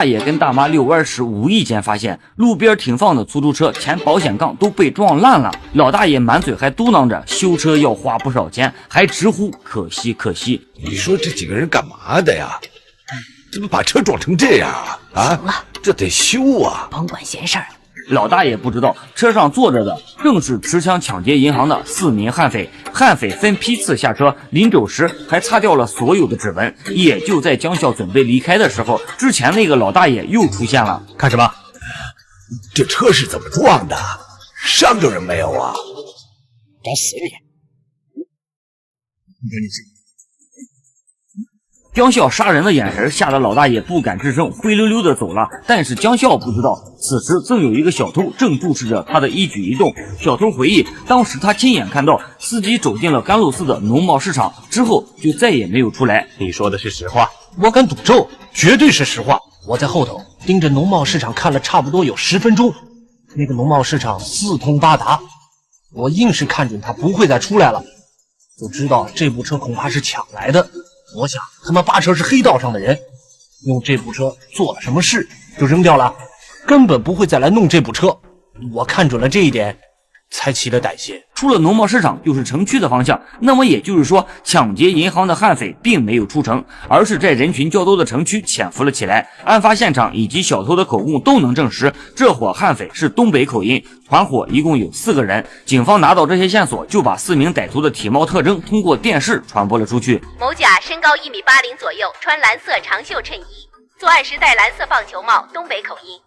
大爷跟大妈遛弯时，无意间发现路边停放的出租车前保险杠都被撞烂了。老大爷满嘴还嘟囔着修车要花不少钱，还直呼可惜可惜。你说这几个人干嘛的呀？怎么把车撞成这样啊？行了，这得修啊！甭管闲事儿。老大爷不知道，车上坐着的正是持枪抢劫银行的4名悍匪。悍匪分批次下车，临走时还擦掉了所有的指纹。也就在江笑准备离开的时候，之前那个老大爷又出现了。看什么？这车是怎么撞的？伤着人没有啊？找死你！你赶紧进。江笑杀人的眼神吓得老大爷不敢吱声，灰溜溜的走了。但是江笑不知道，此时正有一个小偷正注视着他的一举一动。小偷回忆，当时他亲眼看到司机走进了甘露寺的农贸市场之后，就再也没有出来。你说的是实话？我敢赌咒，绝对是实话。我在后头盯着农贸市场看了差不多有10分钟，那个农贸市场四通八达，我硬是看准他不会再出来了，就知道这部车恐怕是抢来的。我想他们8成是黑道上的人，用这部车做了什么事就扔掉了，根本不会再来弄这部车。我看准了这一点，才起了歹心。出了农贸市场就是城区的方向，那么也就是说，抢劫银行的悍匪并没有出城，而是在人群较多的城区潜伏了起来。案发现场以及小偷的口供都能证实，这伙悍匪是东北口音，团伙一共有4个人。警方拿到这些线索，就把4名歹徒的体貌特征通过电视传播了出去。某甲身高1.80米左右，穿蓝色长袖衬衣，作案时戴蓝色棒球帽，东北口音。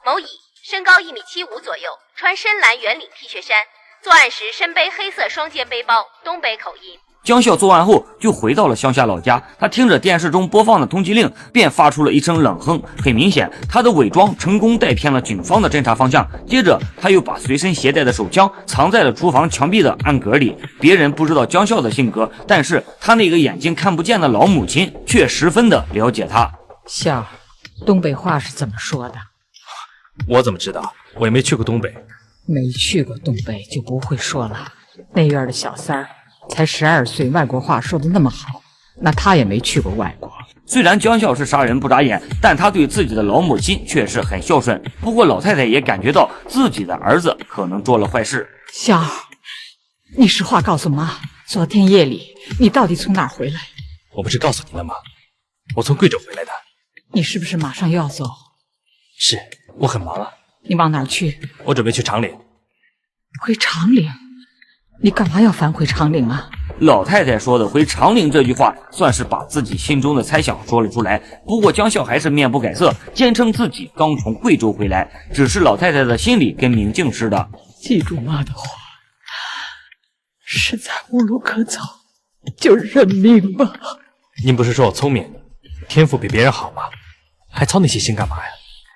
某乙身高1.75米左右，穿深蓝圆领 T 恤衫，作案时身背黑色双肩背包，东北口音。江笑作案后就回到了乡下老家，他听着电视中播放的通缉令，便发出了一声冷哼。很明显，他的伪装成功带偏了警方的侦查方向。接着，他又把随身携带的手枪藏在了厨房墙壁的暗格里。别人不知道江笑的性格，但是他那个眼睛看不见的老母亲却十分的了解他。笑，东北话是怎么说的？我怎么知道？我也没去过东北。没去过东北就不会说了。那院的小三儿才12岁，外国话说的那么好，那他也没去过外国。虽然江笑是杀人不眨眼，但他对自己的老母亲却是很孝顺。不过老太太也感觉到自己的儿子可能做了坏事。笑，你实话告诉妈，昨天夜里你到底从哪儿回来？我不是告诉你了吗？我从贵州回来的。你是不是马上又要走？是，我很忙啊。你往哪儿去？我准备去长岭。回长岭？你干嘛要返回长岭啊？老太太说的回长岭这句话，算是把自己心中的猜想说了出来。不过江笑还是面不改色，坚称自己刚从贵州回来。只是老太太的心里跟明镜似的，记住妈的话，实在无路可走，就认命吧。您不是说我聪明，天赋比别人好吗？还操那些心干嘛呀？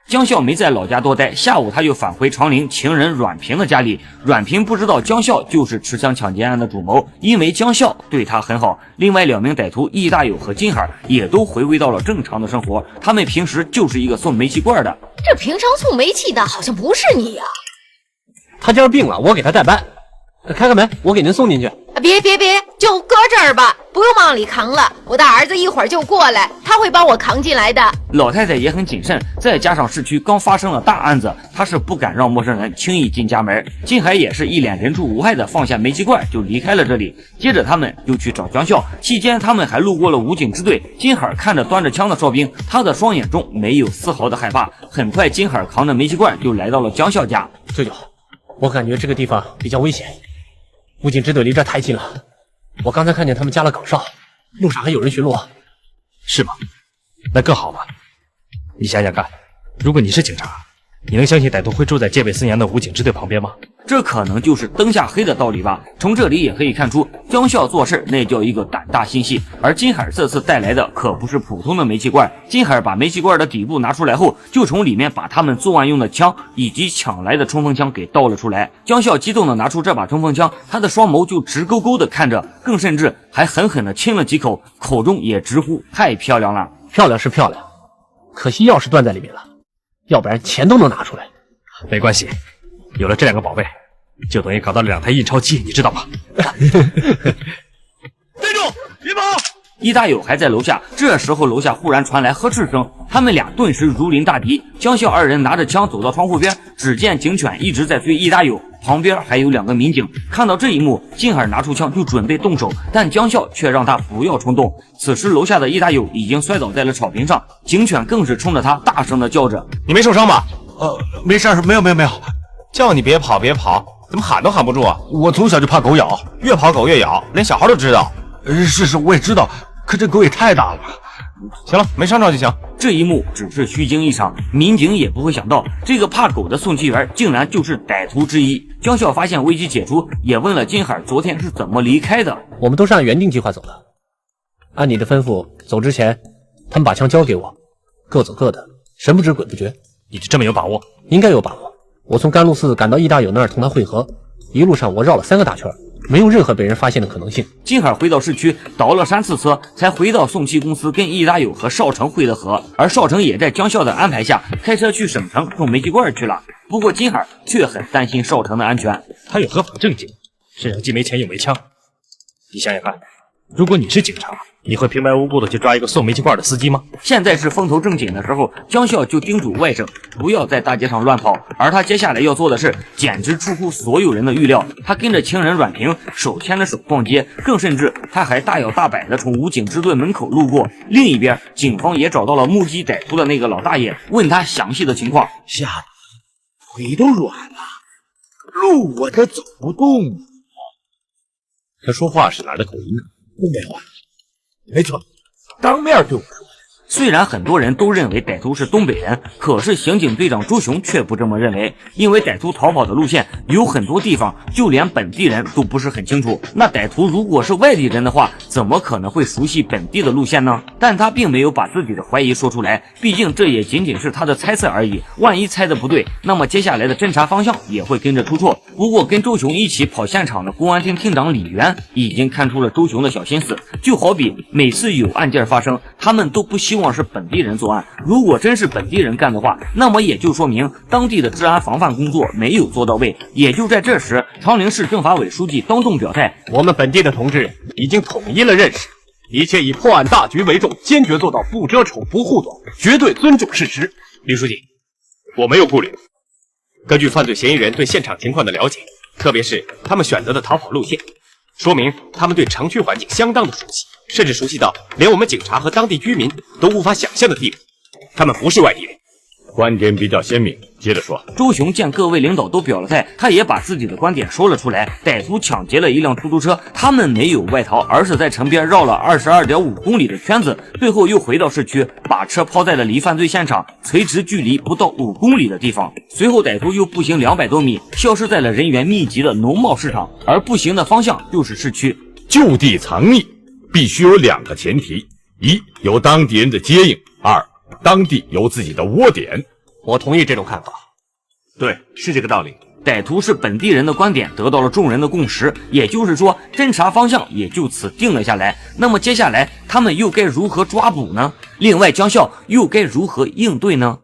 江笑没在老家多待，下午他就返回长陵情人阮平的家里。阮平不知道江笑就是持枪抢劫案的主谋，因为江笑对他很好。另外2名歹徒易大友和金海也都回归到了正常的生活，他们平时就是一个送煤气罐的。这平常送煤气的好像不是你呀。他今儿病了，我给他代班。开门，我给您送进去。别，就搁这儿吧，不用往里扛了。我的儿子一会儿就过来，他会帮我扛进来的。老太太也很谨慎，再加上市区刚发生了大案子，她是不敢让陌生人轻易进家门。金海也是一脸人畜无害的放下煤气罐就离开了这里。接着他们就去找江笑，期间他们还路过了武警支队。金海看着端着枪的哨兵，他的双眼中没有丝毫的害怕。很快金海扛着煤气罐就来到了江笑家。舅舅，我感觉这个地方比较危险，武警支队离这太近了，我刚才看见他们加了岗哨，路上还有人巡逻。是吗？那更好了。你想想看，如果你是警察，你能相信歹徒会住在戒备森严的武警支队旁边吗？这可能就是灯下黑的道理吧。从这里也可以看出，江笑做事那叫一个胆大心细。而金海这次带来的可不是普通的煤气罐，金海把煤气罐的底部拿出来后，就从里面把他们作案用的枪以及抢来的冲锋枪给倒了出来。江笑激动的拿出这把冲锋枪，他的双眸就直勾勾的看着，更甚至还狠狠的亲了几口，口中也直呼太漂亮了。漂亮是漂亮，可惜钥匙断在里面了，要不然钱都能拿出来。没关系，有了这2个宝贝，就等于搞到了2台印钞机，你知道吗？站住！别跑！易大有还在楼下。这时候楼下忽然传来呵斥声，他们俩顿时如临大敌。江笑二人拿着枪走到窗户边，只见警犬一直在追易大有，旁边还有2个民警。看到这一幕，金海拿出枪就准备动手，但江笑却让他不要冲动。此时楼下的易大有已经摔倒在了草坪上，警犬更是冲着他大声的叫着：“你没受伤吧？”“没事，没有。叫你别跑，怎么喊都喊不住啊？我从小就怕狗咬，越跑狗越咬，连小孩都知道。”“是，我也知道，可这狗也太大了。”“行了，没伤着就行。”这一幕只是虚惊一场，民警也不会想到这个怕狗的送气员竟然就是歹徒之一。江笑发现危机解除，也问了金海昨天是怎么离开的。我们都是按原定计划走的，按你的吩咐，走之前他们把枪交给我，各走各的，神不知鬼不觉。你这么有把握？应该有把握。我从甘露寺赶到易大有那儿同他会合，一路上我绕了3个大圈，没有任何被人发现的可能性。金海回到市区，倒了3次车，才回到送气公司跟易大有和少成会的合。而少成也在江笑的安排下，开车去省城送煤气罐去了。不过金海却很担心少成的安全。他有合法证件，身上既没钱又没枪。你想想看，如果你是警察，你会平白无故的去抓一个送煤气罐的司机吗？现在是风头正紧的时候，江笑就叮嘱外甥不要在大街上乱跑。而他接下来要做的事简直出乎所有人的预料。他跟着情人阮平手牵着手逛街，更甚至他还大摇大摆的从武警支队门口路过。另一边，警方也找到了目击歹徒的那个老大爷，问他详细的情况。吓得腿都软了，路我这走不动。他说话是哪儿的口音啊？东北话。没错，当面对我说。虽然很多人都认为歹徒是东北人，可是刑警队长朱雄却不这么认为，因为歹徒逃跑的路线有很多地方就连本地人都不是很清楚。那歹徒如果是外地人的话，怎么可能会熟悉本地的路线呢？但他并没有把自己的怀疑说出来，毕竟这也仅仅是他的猜测而已。万一猜的不对，那么接下来的侦查方向也会跟着出错。不过跟周雄一起跑现场的公安厅厅长李元已经看出了周雄的小心思，就好比每次有案件发生，他们都不希望是本地人作案。如果真是本地人干的话，那么也就说明当地的治安防范工作没有做到位。也就在这时，长陵市政法委书记当众表态，我们本地的同志已经统一了认识，一切以破案大局为重，坚决做到不遮丑不护短，绝对尊重事实。李书记，我没有顾虑。根据犯罪嫌疑人对现场情况的了解，特别是他们选择的逃跑路线，说明他们对城区环境相当的熟悉，甚至熟悉到连我们警察和当地居民都无法想象的地步。他们不是外地人。观点比较鲜明，接着说。周雄见各位领导都表了态，他也把自己的观点说了出来。歹徒抢劫了一辆出租车，他们没有外逃，而是在城边绕了22.5公里的圈子，最后又回到市区，把车抛在了离犯罪现场垂直距离不到5公里的地方。随后歹徒又步行200多米，消失在了人员密集的农贸市场，而步行的方向就是市区。就地藏匿必须有2个前提：一，有当地人的接应；二，当地有自己的窝点。我同意这种看法。对，是这个道理。歹徒是本地人的观点得到了众人的共识，也就是说侦查方向也就此定了下来。那么接下来他们又该如何抓捕呢？另外江笑又该如何应对呢？